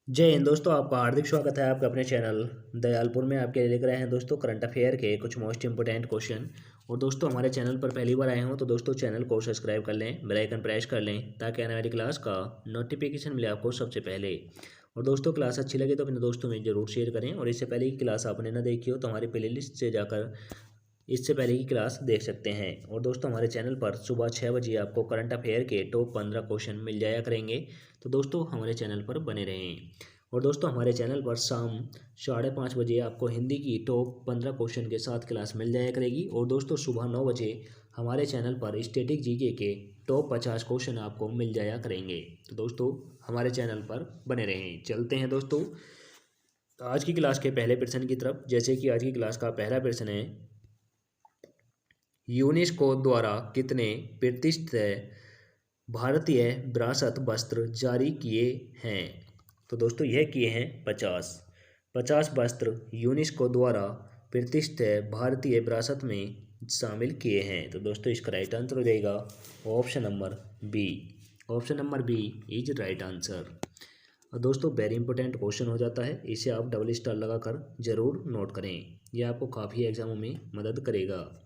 जय हिंद दोस्तों, आपका हार्दिक स्वागत है आपका अपने चैनल दयालपुर में। आपके लिए लेकर आए हैं दोस्तों करंट अफेयर के कुछ मोस्ट इंपोर्टेंट क्वेश्चन। और दोस्तों हमारे चैनल पर पहली बार आए हों तो दोस्तों चैनल को सब्सक्राइब कर लें, बेल आइकन प्रेस कर लें ताकि आने वाली क्लास का नोटिफिकेशन मिले आपको सबसे पहले। और दोस्तों क्लास अच्छी लगे तो अपने दोस्तों में जरूर शेयर करें। और इससे पहले की क्लास आपने ना देखी हो तो हमारी प्लेलिस्ट से जाकर इससे पहले की क्लास देख सकते हैं। और दोस्तों हमारे चैनल पर सुबह 6 बजे आपको करंट अफेयर के टॉप 15 क्वेश्चन मिल जाया करेंगे। तो दोस्तों हमारे चैनल पर बने रहें। और दोस्तों हमारे चैनल पर शाम 5:30 बजे आपको हिंदी की टॉप 15 क्वेश्चन के साथ क्लास मिल जाया करेगी। और दोस्तों सुबह 9 बजे हमारे चैनल पर स्टैटिक जीके के टॉप 50 क्वेश्चन आपको मिल जाया करेंगे। तो दोस्तों हमारे चैनल पर बने रहें। चलते हैं दोस्तों आज की क्लास के पहले प्रश्न की तरफ। जैसे कि आज की क्लास का पहला प्रश्न है, यूनेस्को द्वारा कितने प्रतिष्ठित भारतीय विरासत वस्त्र जारी किए हैं? तो दोस्तों यह किए हैं 50 वस्त्र यूनेस्को द्वारा प्रतिष्ठित भारतीय विरासत में शामिल किए हैं। तो दोस्तों इसका राइट आंसर हो जाएगा option number B. Option number B is right answer. और दोस्तों वेरी इंपॉर्टेंट क्वेश्चन हो जाता है, इसे आप डबल स्टार लगाकर जरूर नोट करें, यह आपको काफ़ी एग्जामों में मदद करेगा।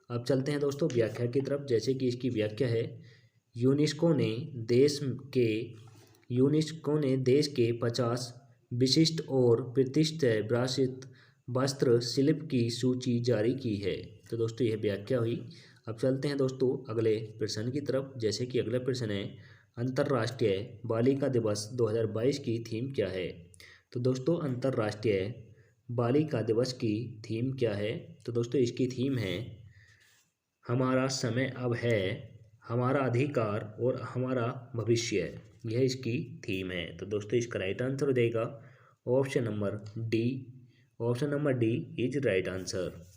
अब चलते हैं दोस्तों व्याख्या की तरफ। जैसे कि इसकी व्याख्या है, यूनेस्को ने देश के देश के 50 विशिष्ट और प्रतिष्ठित विरासत वस्त्र शिल्प की सूची जारी की है। तो दोस्तों यह व्याख्या हुई। अब चलते हैं दोस्तों अगले प्रश्न की तरफ। जैसे कि अगला प्रश्न है, अंतर्राष्ट्रीय बालिका दिवस 2022 की थीम क्या है? तो दोस्तों अंतर्राष्ट्रीय बालिका दिवस की थीम क्या है? तो दोस्तों इसकी थीम है, हमारा समय अब है, हमारा अधिकार और हमारा भविष्य। यह इसकी थीम है। तो दोस्तों इसका राइट आंसर हो जाएगा option number D. Option number D is right answer.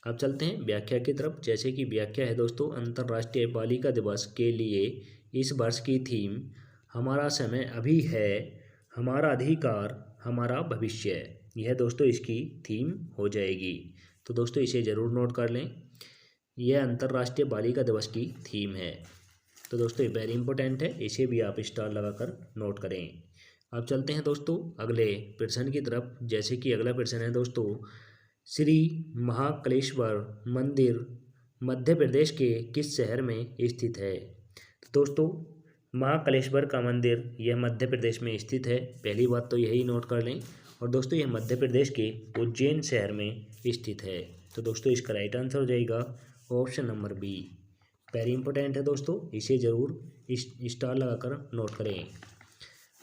अब चलते हैं व्याख्या की तरफ। जैसे कि व्याख्या है दोस्तों, अंतर्राष्ट्रीय बालिका दिवस के लिए इस वर्ष की थीम हमारा समय अभी है, हमारा अधिकार, हमारा भविष्य। यह दोस्तों इसकी थीम हो जाएगी। तो दोस्तों इसे ज़रूर नोट कर लें, यह अंतर्राष्ट्रीय बालिका दिवस की थीम है। तो दोस्तों ये वेरी इंपॉर्टेंट है, इसे भी आप स्टार लगाकर नोट करें। अब चलते हैं दोस्तों अगले प्रश्न की तरफ। जैसे कि अगला प्रश्न है दोस्तों, श्री महाकालेश्वर मंदिर मध्य प्रदेश के किस शहर में स्थित है? तो दोस्तों महाकालेश्वर का मंदिर यह मध्य प्रदेश में स्थित है, पहली बात तो यही नोट कर लें। और दोस्तों यह मध्य प्रदेश के उज्जैन शहर में स्थित है। तो दोस्तों इसका राइट आंसर हो जाएगा option number B. Very important है दोस्तों, इसे ज़रूर स्टार लगाकर नोट करें।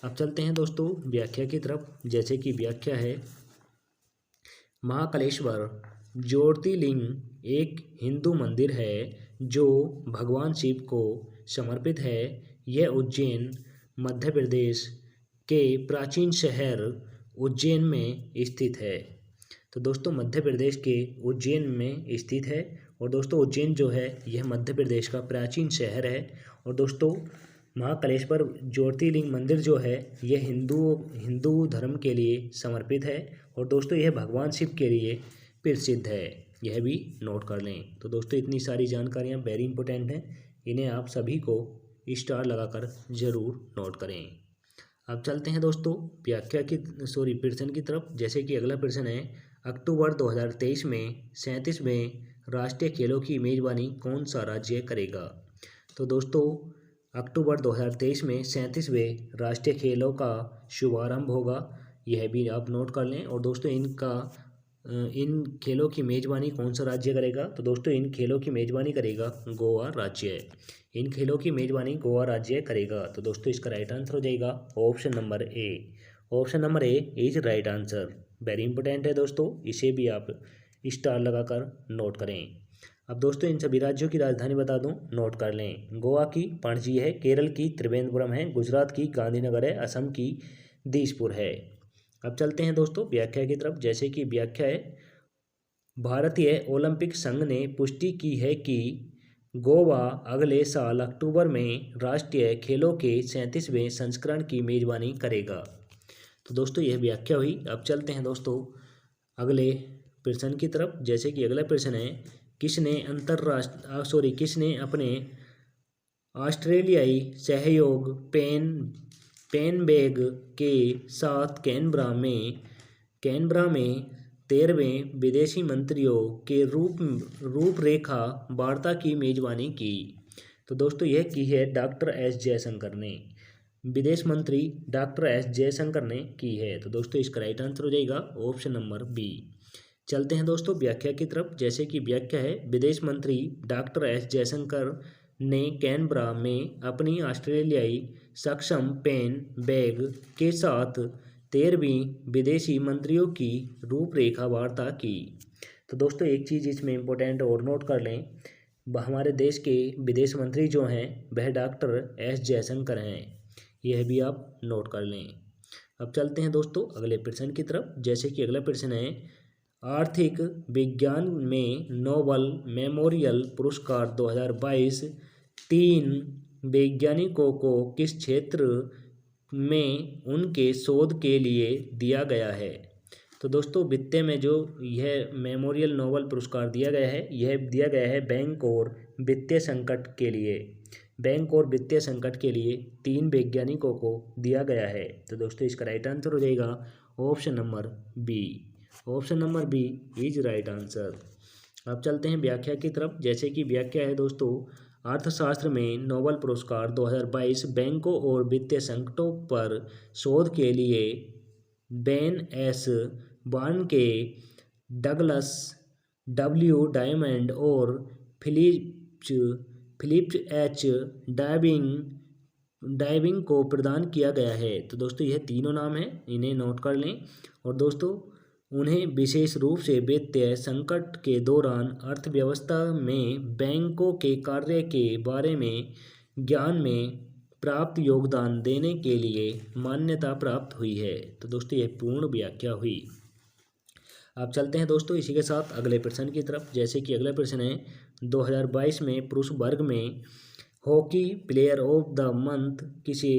अब चलते हैं दोस्तों व्याख्या की तरफ। जैसे कि व्याख्या है, महाकालेश्वर ज्योतिर्लिंग एक हिंदू मंदिर है जो भगवान शिव को समर्पित है। यह उज्जैन मध्य प्रदेश के प्राचीन शहर उज्जैन में स्थित है। तो दोस्तों मध्य प्रदेश के उज्जैन में स्थित है। और दोस्तों उज्जैन जो है यह मध्य प्रदेश का प्राचीन शहर है। और दोस्तों महाकालेश्वर ज्योतिर्लिंग मंदिर जो है यह हिंदू धर्म के लिए समर्पित है। और दोस्तों यह भगवान शिव के लिए प्रसिद्ध है, यह भी नोट कर लें। तो दोस्तों इतनी सारी जानकारियाँ वेरी इंपॉर्टेंट हैं, इन्हें आप सभी को स्टार लगाकर ज़रूर नोट करें। अब चलते हैं दोस्तों व्याख्या की प्रश्न की तरफ। जैसे कि अगला प्रश्न है, अक्टूबर 2023 में 37वें राष्ट्रीय खेलों की मेज़बानी कौन सा राज्य करेगा? तो दोस्तों अक्टूबर 2023 में 37वें राष्ट्रीय खेलों का शुभारंभ होगा, यह भी आप नोट कर लें। और दोस्तों इन खेलों की मेज़बानी कौन सा राज्य करेगा? तो दोस्तों इन खेलों की मेज़बानी करेगा गोवा राज्य। इन खेलों की मेज़बानी गोवा राज्य करेगा। तो दोस्तों इसका राइट आंसर हो जाएगा option number A. Option number A is right answer. Very important है दोस्तों, इसे भी आप स्टार लगाकर नोट करें। अब दोस्तों इन सभी राज्यों की राजधानी बता दूं, नोट कर लें। गोवा की पणजी है, केरल की त्रिवेंद्रपुरम है, गुजरात की गांधीनगर है, असम की दिसपुर है। अब चलते हैं दोस्तों व्याख्या की तरफ। जैसे कि व्याख्या है, भारतीय ओलंपिक संघ ने पुष्टि की है कि गोवा अगले साल अक्टूबर में राष्ट्रीय खेलों के 37वें संस्करण की मेज़बानी करेगा। तो दोस्तों यह व्याख्या हुई। अब चलते हैं दोस्तों अगले प्रश्न की तरफ। जैसे कि अगला प्रश्न है, किसने अपने ऑस्ट्रेलियाई सहयोग पेनबेग के साथ कैनबरा में 13वें विदेशी मंत्रियों के रूपरेखा वार्ता की मेजबानी की। तो दोस्तों यह की है डॉक्टर एस जयशंकर ने, विदेश मंत्री डॉक्टर एस जयशंकर ने की है। तो दोस्तों इसका राइट आंसर हो जाएगा ऑप्शन नंबर बी। चलते हैं दोस्तों व्याख्या की तरफ। जैसे कि व्याख्या है, विदेश मंत्री डॉक्टर एस जयशंकर ने कैनबरा में अपनी ऑस्ट्रेलियाई सक्षम पेन बेग के साथ 13वीं विदेशी मंत्रियों की रूपरेखा वार्ता की। तो दोस्तों एक चीज़ इसमें इम्पोर्टेंट और नोट कर लें, हमारे देश के विदेश मंत्री जो हैं वह डॉक्टर एस जयशंकर हैं, यह भी आप नोट कर लें। अब चलते हैं दोस्तों अगले प्रश्न की तरफ। जैसे कि अगला प्रश्न है, आर्थिक विज्ञान में नोबल मेमोरियल पुरस्कार 2022 3 वैज्ञानिकों को किस क्षेत्र में उनके शोध के लिए दिया गया है। तो दोस्तों वित्त में जो यह मेमोरियल नोबल पुरस्कार दिया गया है, यह दिया गया है बैंक और वित्तीय संकट के लिए। बैंक और वित्तीय संकट के लिए 3 वैज्ञानिकों को दिया गया है। तो दोस्तों इसका राइट आंसर हो जाएगा option number B. Option number B is right answer. अब चलते हैं व्याख्या की तरफ। जैसे कि व्याख्या है दोस्तों, अर्थशास्त्र में नोबल पुरस्कार 2022 बैंकों और वित्तीय संकटों पर शोध के लिए बेन एस बॉर्न के, डगलस डब्ल्यू डायमंड और फिलिप्स एच डाइविंग को प्रदान किया गया है। तो दोस्तों यह तीनों नाम हैं, इन्हें नोट कर लें। और दोस्तों उन्हें विशेष रूप से वित्तीय संकट के दौरान अर्थव्यवस्था में बैंकों के कार्य के बारे में ज्ञान में प्राप्त योगदान देने के लिए मान्यता प्राप्त हुई है। तो दोस्तों यह पूर्ण व्याख्या हुई। अब चलते हैं दोस्तों इसी के साथ अगले प्रश्न की तरफ। जैसे कि अगला प्रश्न है, 2022 में पुरुष वर्ग में hockey player of the month किसे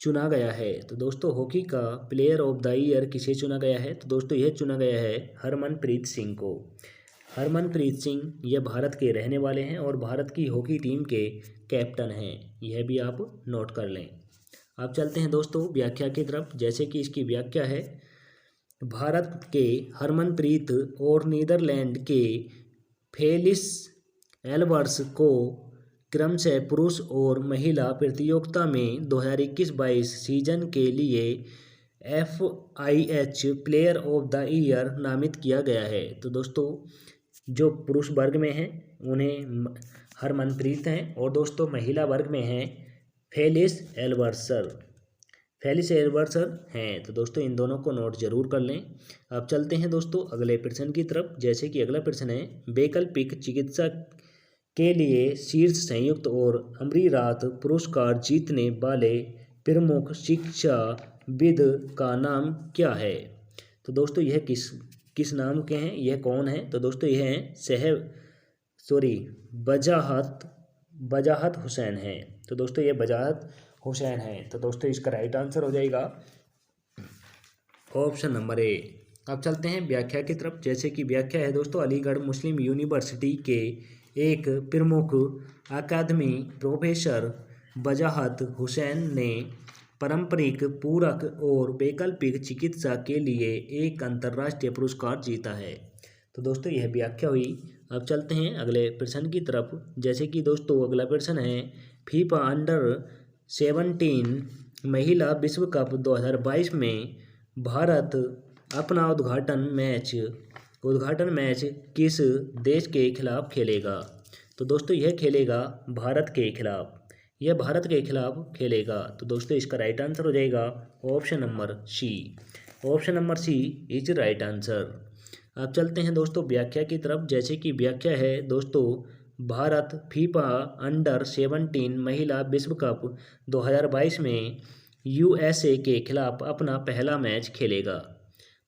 चुना गया है। तो दोस्तों हॉकी का प्लेयर ऑफ द ईयर किसे चुना गया है। तो दोस्तों यह चुना गया है हरमनप्रीत सिंह को। हरमनप्रीत सिंह यह भारत के रहने वाले हैं और भारत की हॉकी टीम के कैप्टन हैं, यह भी आप नोट कर लें। अब चलते हैं दोस्तों व्याख्या की तरफ। जैसे कि इसकी व्याख्या है, भारत के हरमनप्रीत और नीदरलैंड के फेलिस एल्बर्स को क्रमशः पुरुष और महिला प्रतियोगिता में 2021-22 सीजन के लिए FIH player of the year नामित किया गया है। तो दोस्तों जो पुरुष वर्ग में हैं उन्हें हरमनप्रीत हैं और दोस्तों महिला वर्ग में हैं फेलिस एल्बर्सर हैं। तो दोस्तों इन दोनों को नोट जरूर कर लें। अब चलते हैं दोस्तों अगले प्रश्न की तरफ। जैसे कि अगला प्रश्न है, वैकल्पिक चिकित्सा के लिए शीर्ष संयुक्त और अमरीरात पुरस्कार जीतने वाले प्रमुख शिक्षाविद का नाम क्या है। तो दोस्तों यह किस नाम के हैं, यह कौन है। तो दोस्तों यह हैं बजाहत हुसैन है। तो दोस्तों ये बजाहत हुसैन है। तो दोस्तों इसका राइट आंसर हो जाएगा ऑप्शन नंबर ए। अब चलते हैं व्याख्या की तरफ। जैसे कि व्याख्या है दोस्तों, अलीगढ़ मुस्लिम यूनिवर्सिटी के एक प्रमुख अकादमी प्रोफेसर बजाहत हुसैन ने पारंपरिक, पूरक और वैकल्पिक चिकित्सा के लिए एक अंतर्राष्ट्रीय पुरस्कार जीता है। तो दोस्तों यह व्याख्या हुई। अब चलते हैं अगले प्रश्न की तरफ। जैसे कि दोस्तों अगला प्रश्न है, फीफा अंडर-17 महिला विश्व कप 2022 में भारत अपना उद्घाटन मैच किस देश के खिलाफ खेलेगा। तो दोस्तों यह खेलेगा भारत के खिलाफ खेलेगा। तो दोस्तों इसका राइट आंसर हो जाएगा option number C. Option number C is right answer. अब चलते हैं दोस्तों व्याख्या की तरफ। जैसे कि व्याख्या है दोस्तों, भारत फीफा अंडर-17 महिला विश्व कप 2022 में USA के खिलाफ अपना पहला मैच खेलेगा।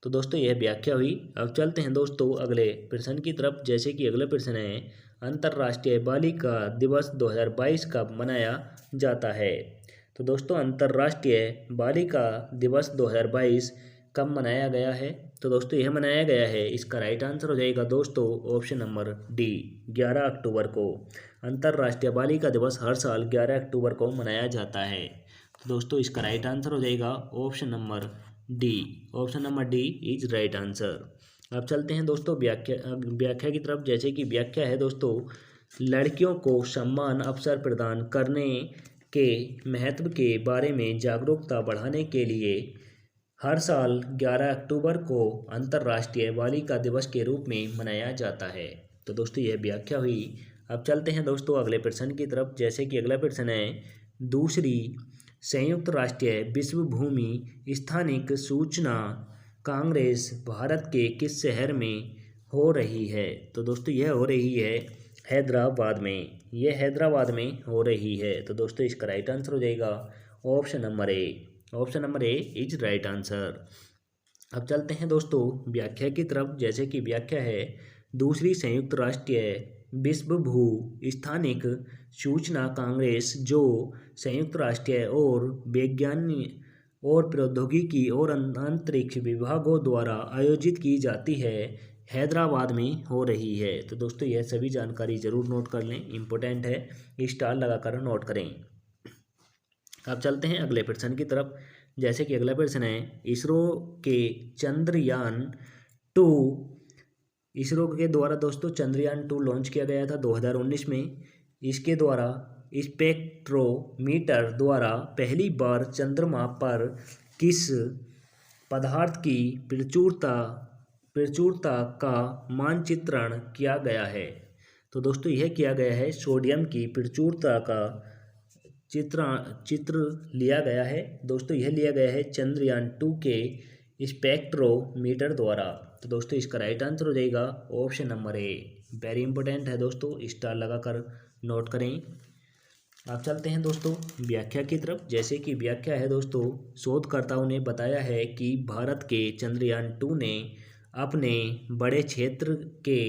तो दोस्तों यह व्याख्या हुई। अब चलते हैं दोस्तों अगले प्रश्न की तरफ। जैसे कि अगला प्रश्न है, अंतर्राष्ट्रीय बालिका दिवस 2022 कब मनाया जाता है। तो दोस्तों अंतर्राष्ट्रीय बालिका दिवस 2022 कब मनाया गया है। तो दोस्तों यह मनाया गया है, इसका राइट आंसर हो जाएगा दोस्तों ऑप्शन नंबर डी, 11 अक्टूबर को। अंतर्राष्ट्रीय बालिका दिवस हर साल 11 अक्टूबर को मनाया जाता है। तो दोस्तों इसका राइट आंसर हो जाएगा option number D. Option number D is right answer. अब चलते हैं दोस्तों व्याख्या की तरफ। जैसे कि व्याख्या है दोस्तों, लड़कियों को सम्मान अवसर प्रदान करने के महत्व के बारे में जागरूकता बढ़ाने के लिए हर साल 11 अक्टूबर को अंतर्राष्ट्रीय बालिका दिवस के रूप में मनाया जाता है। तो दोस्तों यह व्याख्या हुई। अब चलते हैं दोस्तों अगले प्रश्न की तरफ। जैसे कि अगला प्रश्न है, दूसरी संयुक्त राष्ट्रीय विश्व भूमि स्थानिक सूचना कांग्रेस भारत के किस शहर में हो रही है? तो दोस्तों यह हो रही है हैदराबाद में। यह हैदराबाद में हो रही है। तो दोस्तों इसका राइट आंसर हो जाएगा option number A. Option number A is right answer. अब चलते हैं दोस्तों व्याख्या की तरफ। जैसे कि व्याख्या है, दूसरी संयुक्त राष्ट्रीय विश्व भू स्थानिक सूचना कांग्रेस जो संयुक्त राष्ट्रीय और विज्ञान और प्रौद्योगिकी और अंतरिक्ष विभागों द्वारा आयोजित की जाती है, हैदराबाद में हो रही है। तो दोस्तों यह सभी जानकारी जरूर नोट कर लें, इम्पोर्टेंट है, स्टार लगाकर नोट करें। अब चलते हैं अगले प्रश्न की तरफ। जैसे कि अगला प्रश्न है, इसरो के द्वारा दोस्तों चंद्रयान 2 लॉन्च किया गया था 2019 में। इसके द्वारा स्पेक्ट्रोमीटर द्वारा पहली बार चंद्रमा पर किस पदार्थ की प्रचुरता का मानचित्रण किया गया है? तो दोस्तों यह किया गया है सोडियम की प्रचुरता का चित्र लिया गया है। दोस्तों यह लिया गया है चंद्रयान 2 के स्पेक्ट्रोमीटर द्वारा। तो दोस्तों इसका राइट आंसर हो जाएगा option number A. Very important है दोस्तों, स्टार लगाकर नोट करें। अब चलते हैं दोस्तों व्याख्या की तरफ। जैसे कि व्याख्या है दोस्तों, शोधकर्ताओं ने बताया है कि भारत के चंद्रयान 2 ने अपने बड़े क्षेत्र के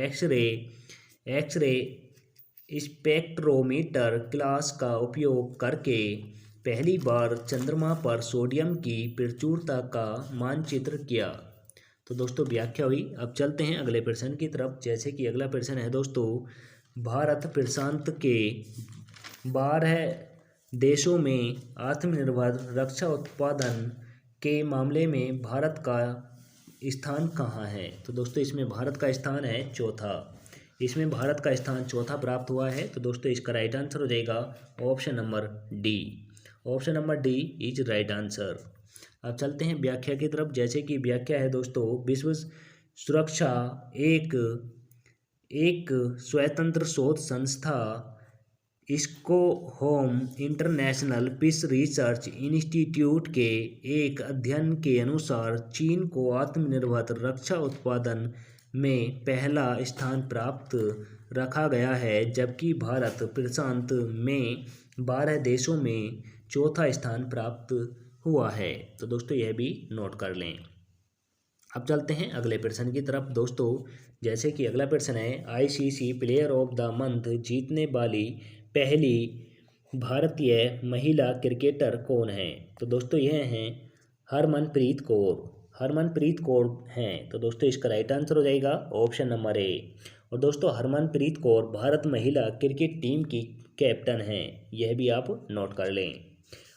एक्सरे स्पेक्ट्रोमीटर क्लास का उपयोग करके पहली बार चंद्रमा पर सोडियम की प्रचुरता का मानचित्र किया। तो दोस्तों व्याख्या हुई। अब चलते हैं अगले प्रश्न की तरफ। जैसे कि अगला प्रश्न है दोस्तों, भारत प्रशांत के 12 देशों में आत्मनिर्भर रक्षा उत्पादन के मामले में भारत का स्थान कहाँ है? तो दोस्तों इसमें भारत का स्थान है चौथा। इसमें भारत का स्थान चौथा प्राप्त हुआ है। तो दोस्तों इसका राइट आंसर हो जाएगा option number D. Option number D is right answer. अब चलते हैं व्याख्या की तरफ। जैसे कि व्याख्या है दोस्तों, विश्व सुरक्षा एक स्वतंत्र शोध संस्था Stockholm International Peace Research Institute के एक अध्ययन के अनुसार चीन को आत्मनिर्भर रक्षा उत्पादन में पहला स्थान प्राप्त रखा गया है, जबकि भारत प्रशांत में 12 देशों में चौथा स्थान प्राप्त हुआ है। तो दोस्तों यह भी नोट कर लें। अब चलते हैं अगले प्रश्न की तरफ दोस्तों। जैसे कि अगला प्रश्न है, ICC player of the month जीतने वाली पहली भारतीय महिला क्रिकेटर कौन है? तो दोस्तों यह हैं हरमनप्रीत कौर। हरमनप्रीत कौर हैं। तो दोस्तों इसका राइट आंसर हो जाएगा ऑप्शन नंबर ए। और दोस्तों हरमनप्रीत कौर भारत महिला क्रिकेट टीम की कैप्टन हैं, यह भी आप नोट कर लें।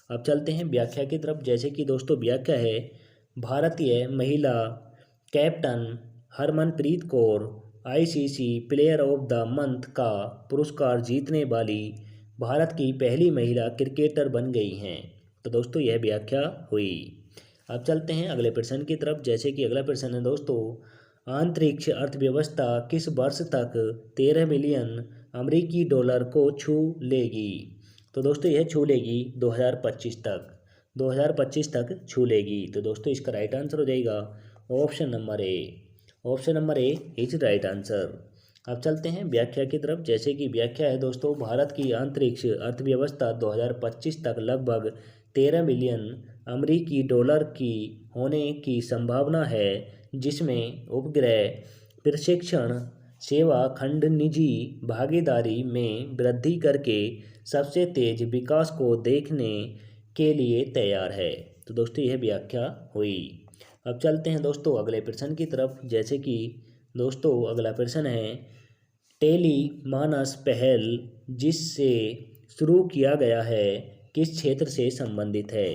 अब चलते हैं व्याख्या की तरफ। जैसे कि दोस्तों व्याख्या है, भारतीय महिला captain Harmanpreet Kaur ICC player of the month का पुरस्कार जीतने वाली भारत की पहली महिला क्रिकेटर बन गई हैं। तो दोस्तों यह व्याख्या हुई। अब चलते हैं अगले प्रश्न की तरफ। जैसे कि अगला प्रश्न है दोस्तों, अंतरिक्ष अर्थव्यवस्था किस वर्ष तक 13 बिलियन अमेरिकी डॉलर को छू लेगी? तो दोस्तों यह छू लेगी 2025 तक। 2025 तक छू लेगी। तो दोस्तों इसका राइट आंसर हो जाएगा option number A. Option number A is right answer. अब चलते हैं व्याख्या की तरफ। जैसे कि व्याख्या है दोस्तों, भारत की अंतरिक्ष अर्थव्यवस्था 2025 तक लगभग 13 बिलियन अमेरिकी डॉलर की होने की संभावना है, जिसमें उपग्रह प्रशिक्षण सेवा खंड निजी भागीदारी में वृद्धि करके सबसे तेज विकास को देखने के लिए तैयार है। तो दोस्तों यह व्याख्या हुई। अब चलते हैं दोस्तों अगले प्रश्न की तरफ। जैसे कि दोस्तों अगला प्रश्न है, टेली मानस पहल जिससे शुरू किया गया है किस क्षेत्र से संबंधित है?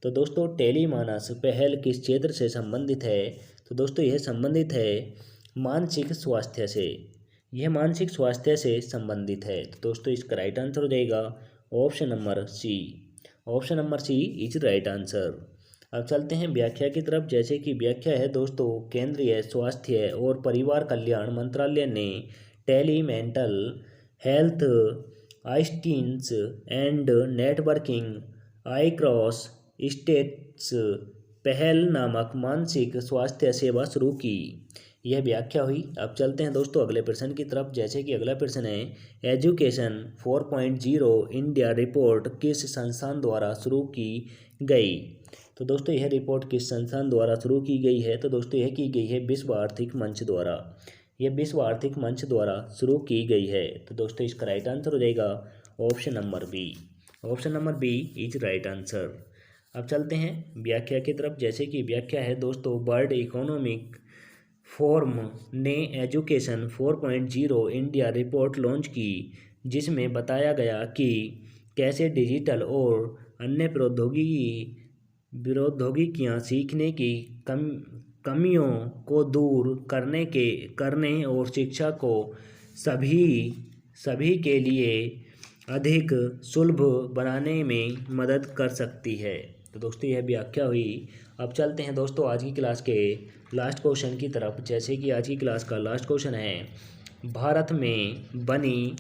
तो दोस्तों टेलीमानस पहल किस क्षेत्र से संबंधित है? तो दोस्तों यह संबंधित है मानसिक स्वास्थ्य से। यह मानसिक स्वास्थ्य से संबंधित है। तो दोस्तों इसका राइट आंसर हो जाएगा option number C. Option number C is right answer. अब चलते हैं व्याख्या की तरफ। जैसे कि व्याख्या है दोस्तों, केंद्रीय स्वास्थ्य और परिवार कल्याण मंत्रालय ने tele mental health assistance and networking across states पहल नामक मानसिक स्वास्थ्य सेवा शुरू की। यह व्याख्या हुई। अब चलते हैं दोस्तों अगले प्रश्न की तरफ। जैसे कि अगला प्रश्न है, एजुकेशन 4.0 इंडिया रिपोर्ट किस संस्थान द्वारा शुरू की गई? तो दोस्तों यह रिपोर्ट किस संस्थान द्वारा शुरू की गई है? तो दोस्तों यह की गई है विश्व आर्थिक मंच द्वारा। यह विश्व आर्थिक मंच द्वारा शुरू की गई है। तो दोस्तों इसका राइट आंसर हो जाएगा option number B. Option number B is right answer. अब चलते हैं व्याख्या की तरफ। जैसे कि व्याख्या है दोस्तों, वर्ल्ड इकोनॉमिक फोरम ने एजुकेशन 4.0 इंडिया रिपोर्ट लॉन्च की, जिसमें बताया गया कि कैसे डिजिटल और अन्य प्रौद्योगिकियां सीखने की कमियों को दूर करने और शिक्षा को सभी के लिए अधिक सुलभ बनाने में मदद कर सकती है। तो दोस्तों यह व्याख्या हुई। अब चलते हैं दोस्तों आज की क्लास के लास्ट क्वेश्चन की तरफ। जैसे कि आज की क्लास का लास्ट क्वेश्चन है, भारत में बनी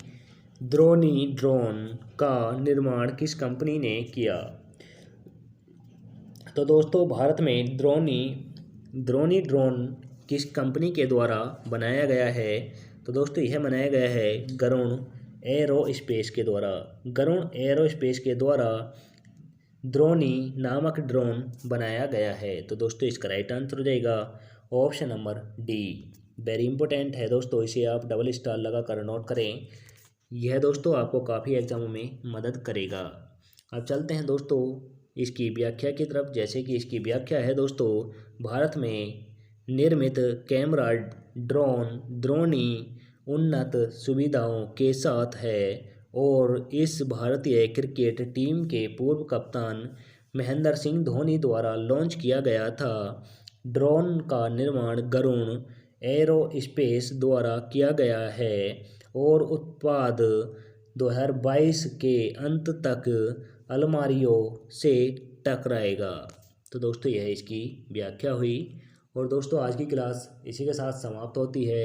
द्रोणी ड्रोन का निर्माण किस कंपनी ने किया? तो दोस्तों भारत में द्रोणी ड्रोन किस कंपनी के द्वारा बनाया गया है? तो दोस्तों यह बनाया गया है गरुण एरोस्पेस के द्वारा। गरुण एरोस्पेस के द्वारा द्रोणी नामक ड्रोन बनाया गया है। तो दोस्तों इसका राइट आंसर हो जाएगा option number D. Very important है दोस्तों, इसे आप डबल स्टार लगा कर नोट करें। यह दोस्तों आपको काफ़ी एग्जामों में मदद करेगा। अब चलते हैं दोस्तों इसकी व्याख्या की तरफ। जैसे कि इसकी व्याख्या है दोस्तों, भारत में निर्मित कैमरा ड्रोन द्रोणी उन्नत सुविधाओं के साथ है और इस भारतीय क्रिकेट टीम के पूर्व कप्तान महेंद्र सिंह धोनी द्वारा लॉन्च किया गया था। ड्रोन का निर्माण गरुण एरोस्पेस द्वारा किया गया है और उत्पाद 2022 के अंत तक अलमारियों से टकराएगा। तो दोस्तों यह इसकी व्याख्या हुई। और दोस्तों आज की क्लास इसी के साथ समाप्त होती है।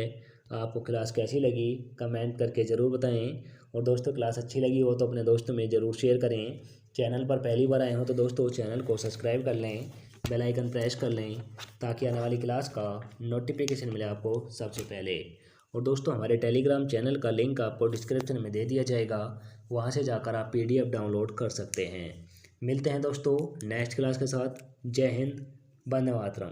आपको क्लास कैसी लगी कमेंट करके ज़रूर बताएं। और दोस्तों क्लास अच्छी लगी हो तो अपने दोस्तों में ज़रूर शेयर करें। चैनल पर पहली बार आए हो तो दोस्तों चैनल को सब्सक्राइब कर लें, बेल आइकन प्रेस कर लें, ताकि आने वाली क्लास का नोटिफिकेशन मिले आपको सबसे पहले। और दोस्तों हमारे टेलीग्राम चैनल का लिंक आपको डिस्क्रिप्शन में दे दिया जाएगा, वहां से जाकर आप PDF डाउनलोड कर सकते हैं। मिलते हैं दोस्तों नेक्स्ट क्लास के साथ। जय हिंद, वंदे मातरम।